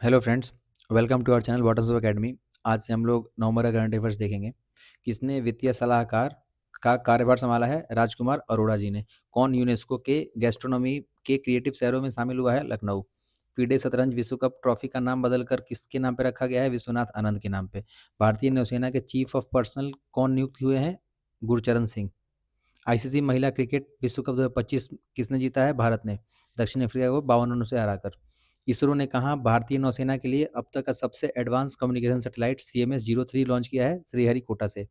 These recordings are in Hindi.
Hello friends, welcome to our channel bottoms of academy. आज से हम लोग नवंबर का करंट अफेयर्स देखेंगे। किसने वित्तीय सलाहकार का कार्यभार संभाला है? राजकुमार अरोड़ा जी ने। कौन यूनेस्को के गैस्ट्रोनॉमी के क्रिएटिव शहरों में शामिल हुआ है? लखनऊ। फीडे शतरंज विश्व कप ट्रॉफी का नाम बदलकर किसके नाम पर रखा गया है? विश्वनाथ आनंद के नाम पे। भारतीय नौसेना के चीफ ऑफ पर्सनल कौन नियुक्त हुए हैं? गुरचरण सिंह। आईसीसी महिला क्रिकेट विश्व कप 2025 किसने जीता है? भारत ने दक्षिण अफ्रीका को 52 रनों से हराकर। इसरो ने कहा भारतीय नौसेना के लिए अब तक का सबसे advance communication satellite CMS-03 launch किया है? श्रीहरिकोटा से।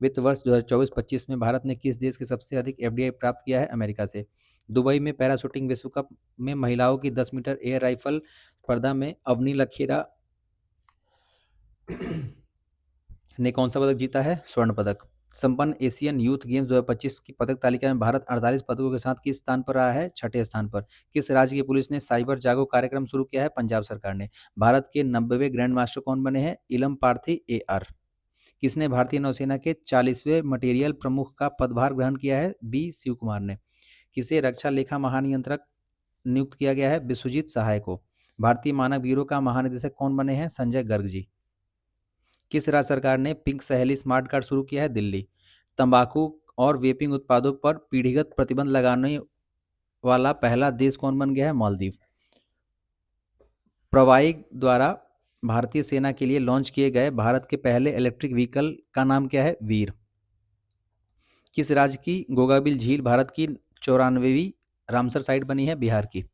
वित्त वर्ष 2024-25 में भारत ने किस देश के सबसे अधिक एफडीआई प्राप्त किया है? अमेरिका से। दुबई में पैराशूटिंग विश्व कप में महिलाओं की 10 मीटर एयर राइफल स्पर्धा में अवनी लखेरा ने कौन सा पदक जीता है? स्वर्ण पदक। संपन्न एशियन यूथ गेम्स 2025 की पदक तालिका में भारत 48 पदकों के साथ किस स्थान पर रहा है? छठे स्थान पर। किस राज्य की पुलिस ने साइबर जागो कार्यक्रम शुरू किया है? पंजाब सरकार ने। भारत के 90वें ग्रैंड मास्टर कौन बने हैं? इलम पार्थी AR। किसने भारतीय नौसेना के 40वें मटेरियल प्रमुख का पदभार ग्रहण किया है? B शिव कुमार ने। किसे रक्षा लेखा महानियंत्रक नियुक्त किया गया है? विश्वजीत सहाय को। भारतीय मानक ब्यूरो का महानिदेशक कौन बने हैं? संजय गर्ग जी। किस राज्य सरकार ने पिंक सहेली स्मार्ट कार्ड शुरू किया है? दिल्ली। तंबाकू और वेपिंग उत्पादों पर पीढ़ीगत प्रतिबंध लगाने वाला पहला देश कौन बन गया है? मालदीव। प्रवाई द्वारा भारतीय सेना के लिए लॉन्च किए गए भारत के पहले इलेक्ट्रिक व्हीकल का नाम क्या है? वीर। किस राज्य की गोगाबिल झील भारत की 94वीं रामसर साइट बनी है? बिहार की।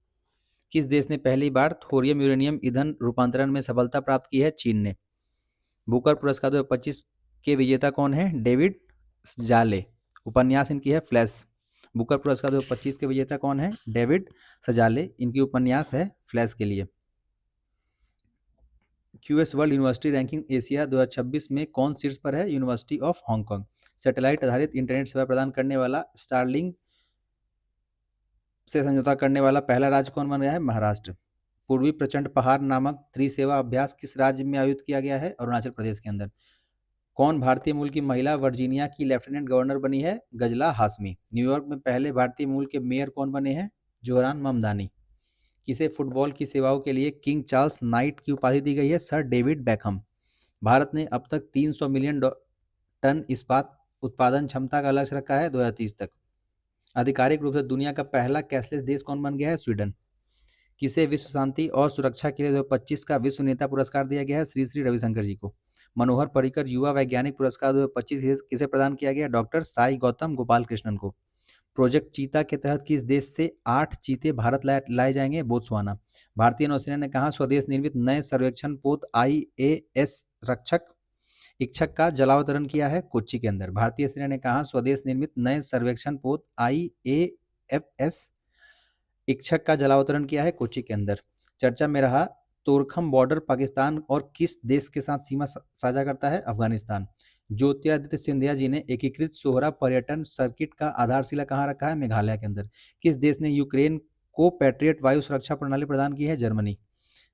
किस देश ने पहली बार थोरियम यूरेनियम ईंधन रूपांतरण में सफलता प्राप्त की है? चीन ने। बुकर पुरस्कार 2025 के विजेता कौन है? डेविड सजाले। उपन्यास इनकी है फ्लैश। बुकर पुरस्कार 2025 के विजेता कौन है? डेविड सजाले। इनकी उपन्यास है फ्लैश के लिए। QS world university ranking Asia 2026 में कौन शीर्ष पर है? University of Hong Kong. सैटेलाइट आधारित इंटरनेट सेवा प्रदान करने वाला स्टारलिंक से समझौता करने वाला पहला राज्य कौन बन गया है? महाराष्ट्र। पूर्वी प्रचंड पहाड़ नामक त्रिसेवा अभ्यास किस राज्य में आयोजित किया गया है? अरुणाचल प्रदेश के अंदर। कौन भारतीय मूल की महिला वर्जीनिया की लेफ्टिनेंट गवर्नर बनी है? गजला हाशमी। न्यूयॉर्क में पहले भारतीय मूल के मेयर कौन बने हैं? जोहरान ममदानी। किसे फुटबॉल की सेवाओं के लिए किंग चार्ल्स नाइट की उपाधि दी गई है? Sir David Beckham. भारत ने अब तक 300 मिलियन टन इस्पात उत्पादन क्षमता का लक्ष्य रखा है 2030 तक। आधिकारिक रूप से दुनिया का पहला कैशलेस देश कौन बन गया है? स्वीडन। किसे विश्व शांति और सुरक्षा के लिए 2025 का विश्व नेता पुरस्कार दिया गया है? श्री श्री रविशंकर जी को। मनोहर पर्रिकर युवा वैज्ञानिक पुरस्कार 2025 किसे प्रदान किया गया? डॉक्टर साई गौतम गोपाल कृष्णन को। प्रोजेक्ट चीता के तहत किस देश से 8 चीते भारत लाए जाएंगे? बोत्सवाना। भारतीय नौसेना ने कहा स्वदेश निर्मित नए सर्वेक्षण पोत IAS रक्षक इक्षक का जलावतरण किया है? कोच्चि के अंदर। भारतीय सेना ने कहा स्वदेश निर्मित नए सर्वेक्षण पोत IAFS इक्षक का जलावतरण किया है? कोच्चि के अंदर। चर्चा में रहा तोरखम बॉर्डर पाकिस्तान और किस देश के साथ सीमा साझा करता है? अफगानिस्तान। ज्योतिरादित्य सिंधिया जी ने एकीकृत सोहरा पर्यटन सर्किट का आधारशिला कहाँ रखा है? मेघालय के अंदर। किस देश ने यूक्रेन को पैट्रियट वायु सुरक्षा प्रणाली प्रदान की है? जर्मनी।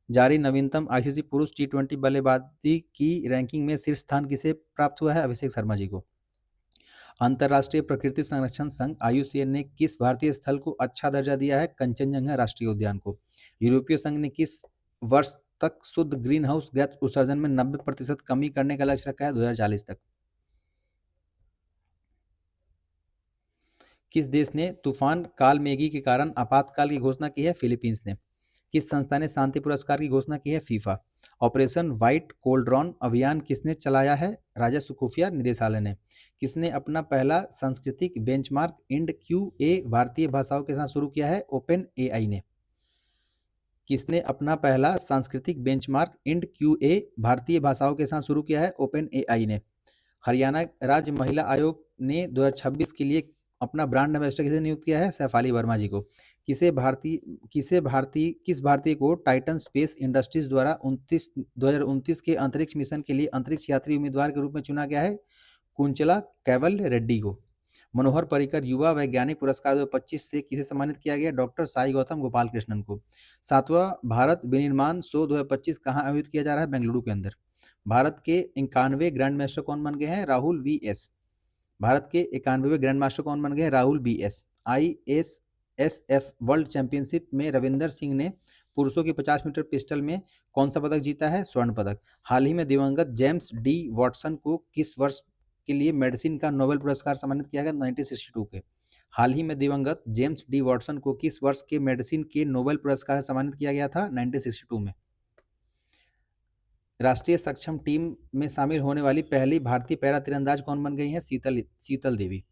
जारी नवीनतम ICC पुरुष T20 बल्लेबाजी की रैंकिंग में शीर्ष स्थान किसे प्राप्त हुआ है? अभिषेक शर्मा जी को। अंतर्राष्ट्रीय प्रकृति संरक्षण संघ IUCN ने किस भारतीय स्थल को अच्छा दर्जा दिया है? कंचनजंगा राष्ट्रीय उद्यान को। यूरोपीय संघ ने किस वर्ष तक शुद्ध ग्रीन हाउस गैस उत्सर्जन में 90% कमी करने का लक्ष्य रखा है? 2040 तक। किस देश ने तूफान कालमेगी के कारण आपातकाल की घोषणा की है? फिलीपींस ने। किस संस्था ने शांति पुरस्कार की घोषणा की है? फीफा। ऑपरेशन व्हाइट कोल्ड्रॉन अभियान किसने चलाया है? राजस्व खुफिया निदेशालय ने। किसने अपना पहला सांस्कृतिक बेंचमार्क इंड QA भारतीय भाषाओं के साथ शुरू किया है? ओपन AI ने। किसने अपना पहला सांस्कृतिक बेंचमार्क इंड QA भारतीय भाषाओं के साथ शुरू किया है? ओपन AI ने। हरियाणा राज्य महिला आयोग ने 2026 के लिए अपना ब्रांड एम्बेसडर किसे नियुक्त किया है? सैफाली वर्मा जी को। किस भारतीय को टाइटन स्पेस इंडस्ट्रीज द्वारा 2029 के अंतरिक्ष मिशन के लिए अंतरिक्ष यात्री उम्मीदवार के रूप में चुना गया है? कुंचला कैवल रेड्डी को। मनोहर पर्रिकर युवा वैज्ञानिक पुरस्कार 2025 से किसे सम्मानित किया गया? डॉक्टर साई गौतम गोपाल कृष्णन को। 7वां भारत विनिर्माण शो 2025 कहाँ आयोजित किया जा रहा है? बेंगलुरु के अंदर। भारत के 91वें ग्रैंड मास्टर कौन बन गए हैं? राहुल VS। भारत के 91वें ग्रैंड मास्टर कौन बन गए? Rahul BS। ISSF world championship में रविंदर सिंह ने पुरुषों की 50 मीटर पिस्टल में कौन सा पदक जीता है? स्वर्ण पदक। हाल ही में दिवंगत जेम्स डी वॉटसन को किस वर्ष के लिए मेडिसिन का नोबेल पुरस्कार सम्मानित किया गया? 1962 के। हाल ही में दिवंगत जेम्स डी वॉटसन को किस वर्ष के मेडिसिन के नोबेल पुरस्कार से सम्मानित किया गया था? 1962 में। राष्ट्रीय सक्षम टीम में शामिल होने वाली पहली भारतीय पैरा तीरंदाज कौन बन गई हैं? शीतल देवी।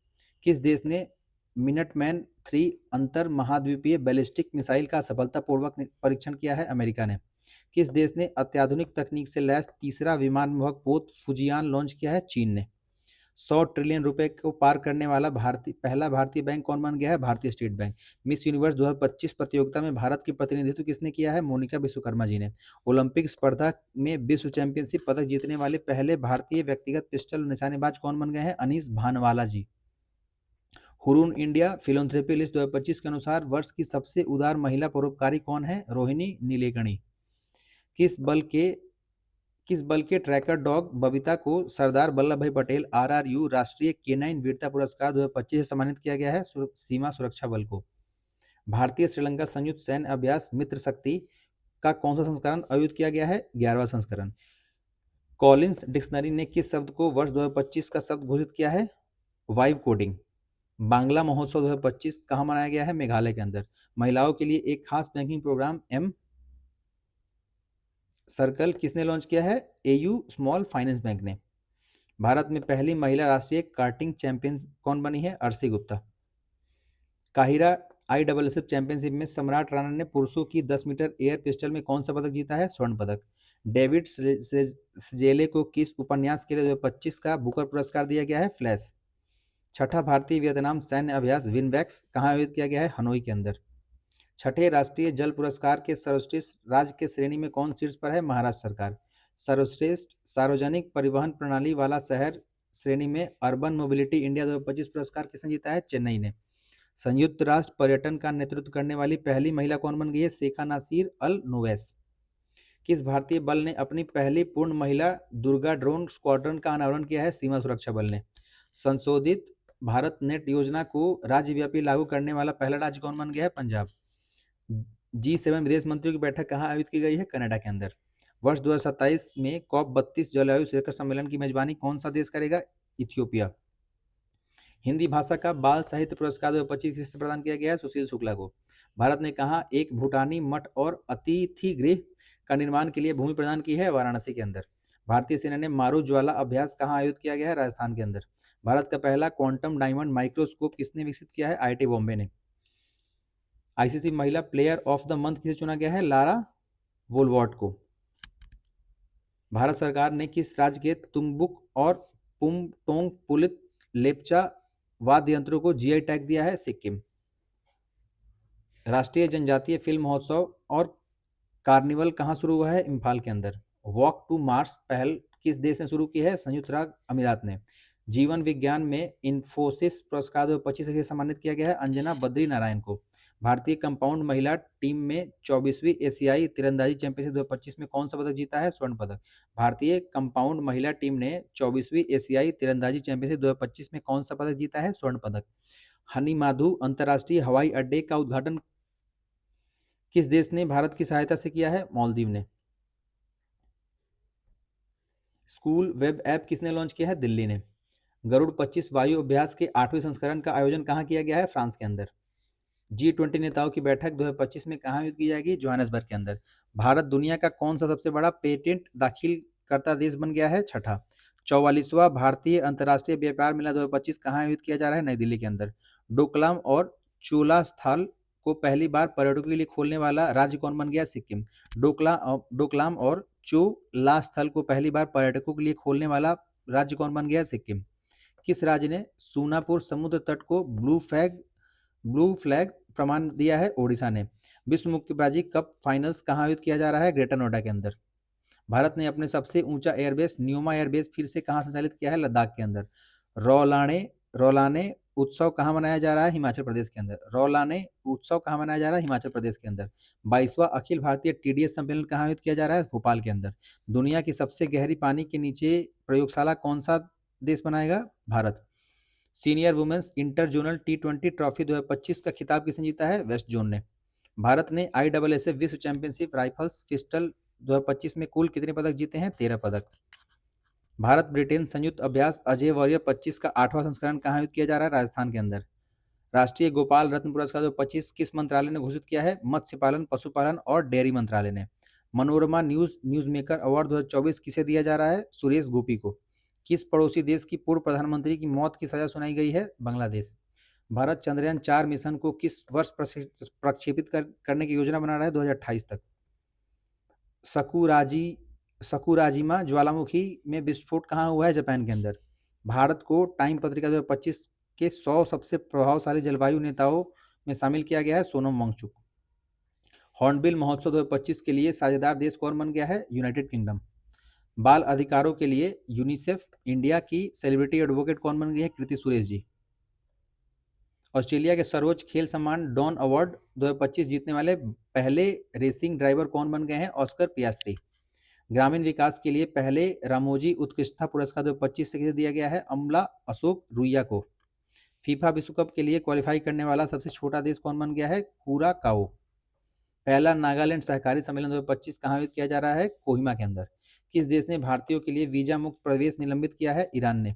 किस देश ने मिनटमैन 3 अंतर महाद्वीपीय बैलिस्टिक मिसाइल का सफलतापूर्वक परीक्षण किया है? अमेरिका ने। किस देश ने अत्याधुनिक तकनीक से लैस तीसरा विमानवाहक पोत फुजियान लॉन्च किया है? चीन ने। 100 ट्रिलियन रुपए को पार करने वाला पहला भारतीय बैंक कौन बन गया है? भारतीय स्टेट बैंक। मिस यूनिवर्स 2025 प्रतियोगिता में भारत की प्रतिनिधित्व किसने किया है? मोनिका विश्वकर्मा जी ने। ओलंपिक स्पर्धा में विश्व चैंपियनशिप पदक जीतने वाले पहले भारतीय व्यक्तिगत पिस्टल निशानेबाज कौन बन गए हैं? अनीस भानवाला जी। हुरून इंडिया फिलोन्थ्रेपी लिस्ट 2025 के अनुसार वर्ष की सबसे उदार महिला परोपकारी कौन है? रोहिणी नीलेकणी। किस बल के ट्रैकर डॉग बबीता को सरदार वल्लभ भाई पटेल RRU राष्ट्रीय केनाइन वीरता पुरस्कार 2025 से सम्मानित किया गया है? सीमा सुरक्षा बल को। भारतीय श्रीलंका संयुक्त सैन्य अभ्यास मित्र शक्ति का कौन सा संस्करण आयोजित किया गया है? 11वां संस्करण। कॉलिंस डिक्शनरी ने किस शब्द को वर्ष 2025 का शब्द घोषित किया है? Vibe coding. बांग्ला महोत्सव 2025 कहाँ मनाया गया है? मेघालय के अंदर। महिलाओं के लिए एक खास बैंकिंग प्रोग्राम एम सर्कल किसने लॉन्च किया है? AU स्मॉल फाइनेंस बैंक ने। भारत में पहली महिला राष्ट्रीय कार्टिंग चैंपियन कौन बनी है? Arshi Gupta. Cairo ISSF championship में सम्राट राणा ने पुरुषों की 10 मीटर एयर पिस्टल में कौन सा पदक जीता है? स्वर्ण पदक। डेविड सजेले को किस उपन्यास के लिए 2025 का बुकर पुरस्कार दिया गया है? फ्लैश। छठा भारतीय वियतनाम सैन्य अभ्यास विनबैक्स कहाँ आयोजित किया गया है? हनोई के अंदर। छठे राष्ट्रीय जल पुरस्कार के सर्वश्रेष्ठ राज्य के श्रेणी में कौन शीर्ष पर है? महाराष्ट्र सरकार। सर्वश्रेष्ठ सार्वजनिक परिवहन प्रणाली वाला शहर श्रेणी में अर्बन मोबिलिटी इंडिया 2025 पुरस्कार किसने जीता है? चेन्नई ने। संयुक्त राष्ट्र पर्यटन का नेतृत्व करने वाली पहली महिला कौन बन गई है? शेखा नासिर अल नुवैस। किस भारतीय बल ने अपनी पहली पूर्ण महिला दुर्गा ड्रोन स्क्वाड्रन का अनावरण किया है? सीमा सुरक्षा बल ने। संशोधित भारत नेट योजना को राज्यव्यापी लागू करने वाला पहला राज्य कौन बन गया है? पंजाब। G7 विदेश मंत्रियों की बैठक कहाँ आयोजित की गई है? कनाडा के अंदर। वर्ष 2027 में COP32 जलवायु शिखर सम्मेलन की मेजबानी कौन सा देश करेगा? इथियोपिया। हिंदी भाषा का बाल साहित्य पुरस्कार 2025 किसे प्रदान किया गया है? सुशील शुक्ला को। भारत ने कहा एक भूटानी मठ और अतिथि गृह का निर्माण के लिए भूमि प्रदान की है? वाराणसी के अंदर। भारतीय सेना ने मारू ज्वाला अभ्यास कहाँ आयोजित किया गया है? राजस्थान के अंदर। भारत का पहला क्वांटम डायमंड माइक्रोस्कोप किसने विकसित किया है? IIT बॉम्बे ने। ICC महिला प्लेयर ऑफ द मंथ किसे चुना गया है? लारा वोलवॉट को। भारत सरकार ने किस राज्य के तुम्बुक और पुमटोंग पुलित लेप्चा वाद्य यंत्रों को GI टैग दिया है? सिक्किम। राष्ट्रीय जनजातीय फिल्म महोत्सव और कार्निवल कहाँ शुरू हुआ है? इम्फाल के अंदर। वॉक टू मार्स पहल किस देश ने शुरू की है? संयुक्त अरब अमीरात ने। जीवन विज्ञान में इन्फोसिस पुरस्कार 2025 से सम्मानित किया गया है? अंजना बद्री नारायण को। भारतीय कंपाउंड महिला टीम में 24वीं एशियाई तीरंदाजी चैंपियनशिप 2025 में कौन सा पदक जीता है? स्वर्ण पदक। भारतीय कंपाउंड महिला टीम ने 24वीं एशियाई तीरंदाजी चैंपियनशिप 2025 में कौन सा पदक जीता है? स्वर्ण पदक। हनीमाधु अंतर्राष्ट्रीय हवाई अड्डे का उद्घाटन किस देश ने भारत की सहायता से किया है? मालदीव ने। स्कूल वेब ऐप किसने लॉन्च किया है? दिल्ली ने। गरुड़ 25 वायु अभ्यास के 8वें संस्करण का आयोजन कहाँ किया गया है? फ्रांस के अंदर। G20 नेताओं की बैठक 2025 में कहाँ आयोजित की जाएगी? जोहान्सबर्ग के अंदर। भारत दुनिया का कौन सा सबसे बड़ा पेटेंट दाखिल करता देश बन गया है? छठा। 44वां भारतीय अंतर्राष्ट्रीय व्यापार मेला 2025 कहाँ आयोजित किया जा रहा है? नई दिल्ली के अंदर। डोकलाम और चोला स्थल को पहली बार पर्यटकों के लिए खोलने वाला राज्य कौन बन गया? सिक्किम। डोकलाम और चोला स्थल को पहली बार पर्यटकों के लिए खोलने वाला राज्य कौन बन गया? सिक्किम। किस राज्य ने सूनापुर समुद्र तट को ब्लू फ्लैग प्रमाण दिया है? ओडिशा ने। विश्व मुक्केबाजी कप फाइनल्स कहाँ आयोजित किया जा रहा है? ग्रेटर नोएडा के अंदर। भारत ने अपने सबसे ऊंचा एयरबेस न्यूमा एयरबेस फिर से कहाँ संचालित किया है? लद्दाख के अंदर। रौलाने उत्सव कहाँ मनाया जा रहा है? हिमाचल प्रदेश के अंदर। रौलाने उत्सव कहाँ मनाया जा रहा है? हिमाचल प्रदेश के अंदर। 22वां अखिल भारतीय TDS सम्मेलन कहाँ आयोजित किया जा रहा है? भोपाल के अंदर। दुनिया की सबसे गहरी पानी के नीचे प्रयोगशाला कौन सा देश बनाएगा? Bharat. Senior women's inter zonal T20 trophy 2025 का खिताब किसने जीता है? वेस्ट जोन ने। भारत ने ISSF विश्व चैंपियनशिप राइफल्स पिस्टल 2025 में कुल कितने पदक जीते हैं? 13 पदक। भारत ब्रिटेन संयुक्त अभ्यास अजय वॉरियर 25 का 8वां संस्करण कहाँ आयोजित किया जा रहा है? राजस्थान के अंदर। राष्ट्रीय गोपाल रत्न पुरस्कार 2025 किस मंत्रालय ने घोषित किया है? मत्स्य पालन, पशुपालन और डेयरी मंत्रालय ने। मनोरमा न्यूज मेकर अवार्ड 2024 किसे दिया जा रहा है? सुरेश गोपी को। किस पड़ोसी देश की पूर्व प्रधानमंत्री की मौत की सजा सुनाई गई है? बांग्लादेश। भारत चंद्रयान 4 मिशन को किस वर्ष प्रक्षेपित करने की योजना बना रहा है? 2028 तक। सकुराजिमा ज्वालामुखी में विस्फोट कहाँ हुआ है? जापान के अंदर। भारत को टाइम पत्रिका 2025 के 100 सबसे प्रभावशाली जलवायु नेताओं में शामिल किया गया है। सोनम वांगचुक। हॉर्नबिल महोत्सव 2025 के लिए साझेदार देश कौन बन गया है? United kingdom. बाल अधिकारों के लिए यूनिसेफ इंडिया की सेलिब्रिटी एडवोकेट कौन बन गई है? कृति सुरेश जी। ऑस्ट्रेलिया के सर्वोच्च खेल सम्मान डॉन अवार्ड 2025 जीतने वाले पहले रेसिंग ड्राइवर कौन बन गए हैं? Oscar Piastri. ग्रामीण विकास के लिए पहले रामोजी उत्कृष्टता पुरस्कार 2025 से किसे दिया गया है? अमला अशोक रुइया को। फीफा विश्व कप के लिए क्वालिफाई करने वाला सबसे छोटा देश कौन बन गया है? कुराकाओ। पहला नागालैंड सहकारी सम्मेलन 2025 कहाँ आयोजित किया जा रहा है? कोहिमा के अंदर। किस देश ने भारतीयों के लिए वीजा मुक्त प्रवेश निलंबित किया है? ईरान ने।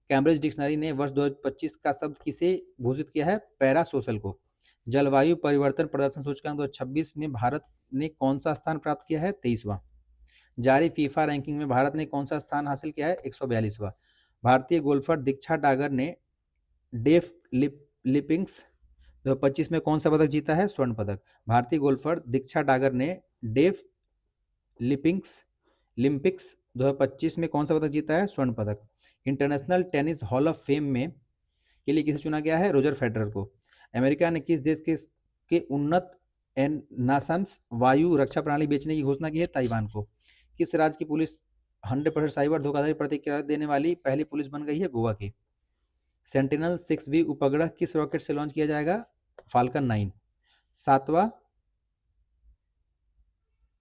कैम्ब्रिज डिक्शनरी ने वर्ष 2025 का शब्द किसे घोषित किया है? पैरा सोशल को। जलवायु परिवर्तन प्रदर्शन सूचकांक 2026 में भारत ने कौन सा स्थान प्राप्त किया है? 23वां। जारी फीफा रैंकिंग में भारत ने कौन सा स्थान हासिल किया है? 142वां। भारतीय गोल्फर दीक्षा डागर ने डेफ लिपिंग्स 2025 में कौन सा पदक जीता है? स्वर्ण पदक। भारतीय गोल्फर दीक्षा डागर ने डेफ लिम्पिक्स 2025 में कौन सा पदक जीता है? स्वर्ण पदक। International tennis hall of fame में के लिए किसे चुना गया है? रोजर फेडरर को। अमेरिका ने किस देश के उन्नत नासम्स वायु रक्षा प्रणाली बेचने की घोषणा की है? ताइवान को। किस राज्य की पुलिस 100% साइबर धोखाधड़ी प्रतिक्रिया देने वाली पहली पुलिस बन गई है? गोवा की। सेंटिनल 6B उपग्रह किस रॉकेट से लॉन्च किया जाएगा? फाल्कन 9। 7वां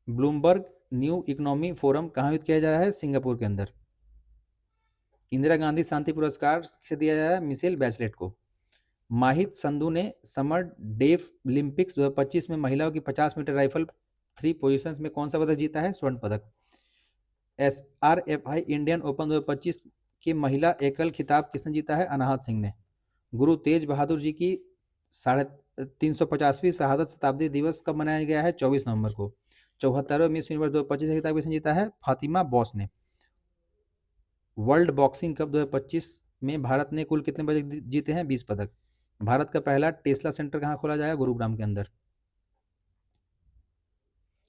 ब्लूमबर्ग न्यू इकोनॉमी फोरम कहाँ आयोजित किया जा रहा है? सिंगापुर के अंदर। इंदिरा गांधी शांति पुरस्कार किसे दिया जा रहा है? मिशेल बैचलेट को। माहित संधू ने समर डेफ ओलंपिक्स 2025 में महिलाओं की 50 मीटर राइफल 3 पोजीशंस में कौन सा पदक जीता है? स्वर्ण पदक। SRFI इंडियन ओपन 2025 की महिला एकल खिताब किसने जीता है? अनाहत सिंह ने। गुरु तेज बहादुर जी की 350वीं शहादत शताब्दी दिवस कब मनाया गया है? 24 नवंबर को। 74वें मिस यूनिवर्स 2025 का खिताब किसने जीता है? फातिमा बॉस ने। वर्ल्ड बॉक्सिंग कप 2025 में भारत ने कुल कितने पदक जीते हैं? 20 पदक। भारत का पहला टेस्ला सेंटर कहाँ खोला जाएगा? गुरुग्राम के अंदर।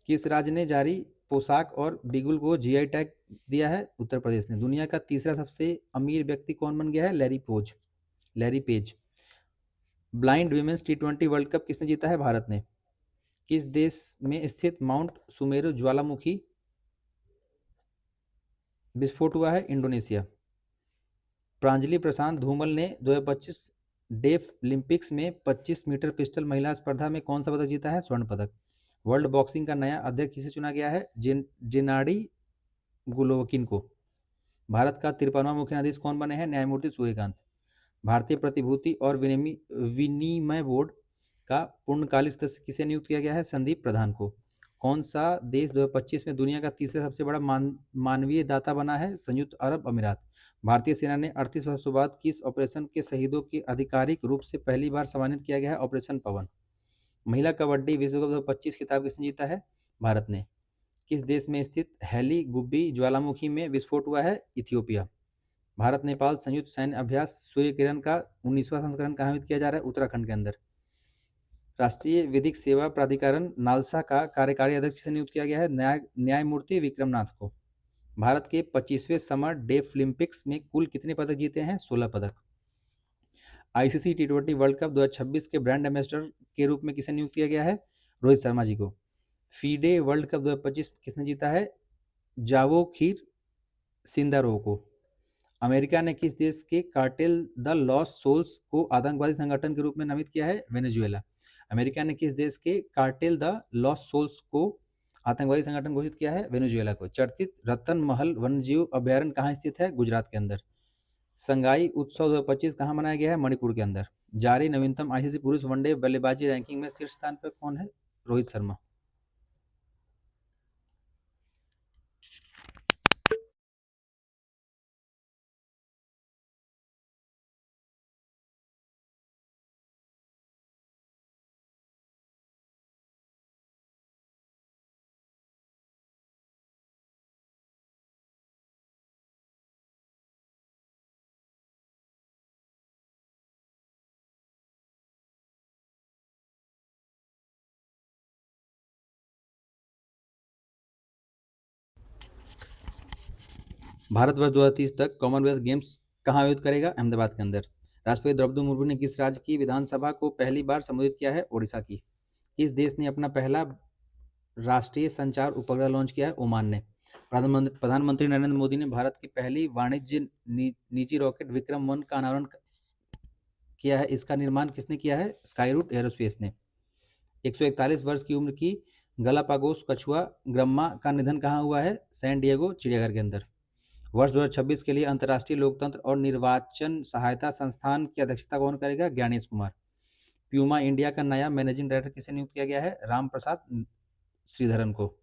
किस राज्य ने जारी पोशाक और बिगुल को GI टैग दिया है? उत्तर प्रदेश ने। दुनिया का तीसरा सबसे अमीर व्यक्ति कौन बन गया है? Larry page. Blind women's T20 world cup किसने जीता है? भारत ने। किस देश में स्थित माउंट सुमेरु ज्वालामुखी विस्फोट हुआ है? इंडोनेशिया। प्रांजलि प्रशांत धूमल ने 2025 डेफ ओलंपिक्स में 25 मीटर पिस्टल महिला स्पर्धा में कौन सा पदक जीता है? स्वर्ण पदक। वर्ल्ड बॉक्सिंग का नया अध्यक्ष किसे चुना गया है? जेनाडी गुलोवकिन को। भारत का 53वां मुख्य न्यायाधीश कौन बने हैं? न्यायमूर्ति सूर्यकांत। भारतीय प्रतिभूति और विनिमय बोर्ड का पूर्णकालिक सदस्य किसे नियुक्त किया गया है? संदीप प्रधान को। कौन सा देश 2025 में दुनिया का तीसरा सबसे बड़ा मानवीय दाता बना है? संयुक्त अरब अमीरात। भारतीय सेना ने 38 वर्षों बाद किस ऑपरेशन के शहीदों के आधिकारिक रूप से पहली बार सम्मानित किया गया है? ऑपरेशन पवन। महिला कबड्डी विश्व कप 2025 खिताब किसने जीता है? भारत ने। किस देश में स्थित हैली गुब्बी ज्वालामुखी में विस्फोट हुआ है? इथियोपिया। भारत नेपाल संयुक्त सैन्य अभ्यास सूर्य किरण का 19वां संस्करण कहाँ आयोजित किया जा रहा है? उत्तराखंड के अंदर। राष्ट्रीय विधिक सेवा प्राधिकरण नालसा का कार्यकारी अध्यक्ष से नियुक्त किया गया है? न्यायमूर्ति विक्रमनाथ को। भारत के 25वें समर डेफ ओलंपिक्स में कुल कितने पदक जीते हैं? 16 पदक। ICC T20 वर्ल्ड कप 2026 के ब्रांड एम्बेसडर के रूप में किसे नियुक्त किया गया है? रोहित शर्मा जी को। फीडे वर्ल्ड कप 2025 किसने जीता है? जावोखिर सिंदारोव को। अमेरिका ने किस देश के कार्टेल द लॉस्ट सोल्स को आतंकवादी संगठन के रूप में नामित किया है? वेनेजुएला। अमेरिका ने किस देश के कार्टेल द लॉस्ट सोल्स को आतंकवादी संगठन घोषित किया है? वेनेजुएला को। चर्चित रतन महल वन्यजीव अभ्यारण्य कहाँ स्थित है? गुजरात के अंदर। संगाई उत्सव 2025 कहाँ मनाया गया है? मणिपुर के अंदर। जारी नवीनतम ICC पुरुष वनडे बल्लेबाजी रैंकिंग में शीर्ष स्थान पर कौन है? रोहित शर्मा। भारतवर्ष 2030 तक कॉमनवेल्थ गेम्स कहाँ आयोजित करेगा? अहमदाबाद के अंदर। राष्ट्रपति द्रौपदी मुर्मू ने किस राज्य की विधानसभा को पहली बार संबोधित किया है? ओडिशा की। किस देश ने अपना पहला राष्ट्रीय संचार उपग्रह लॉन्च किया है? ओमान ने। प्रधानमंत्री नरेंद्र मोदी ने भारत की पहली वाणिज्य निजी रॉकेट विक्रम-1 का अनावरण किया है। इसका निर्माण किसने किया है? स्काईरूट एयरोस्पेस ने। 141 वर्ष की उम्र की गलापागोस कछुआ ग्रम्मा का निधन कहाँ हुआ है? सैन डिएगो चिड़ियाघर के अंदर। वर्ष 2026 के लिए अंतर्राष्ट्रीय लोकतंत्र और निर्वाचन सहायता संस्थान की अध्यक्षता कौन करेगा? ज्ञानेश कुमार। प्यूमा इंडिया का नया मैनेजिंग डायरेक्टर किसे नियुक्त किया गया है? राम प्रसाद श्रीधरन को।